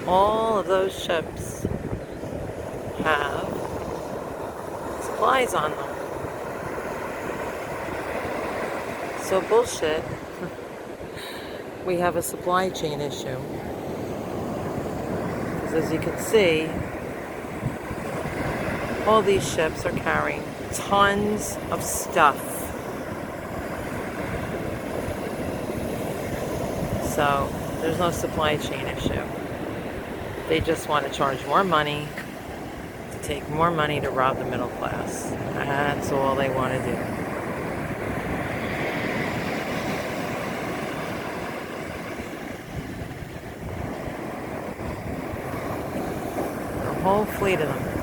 All of those ships have supplies on them. So bullshit. We have a supply chain issue. Because as you can see, all these ships are carrying tons of stuff. So there's no supply chain issue. They just want to charge more money, to take more money to rob the middle class. That's all they want to do. A whole fleet of them.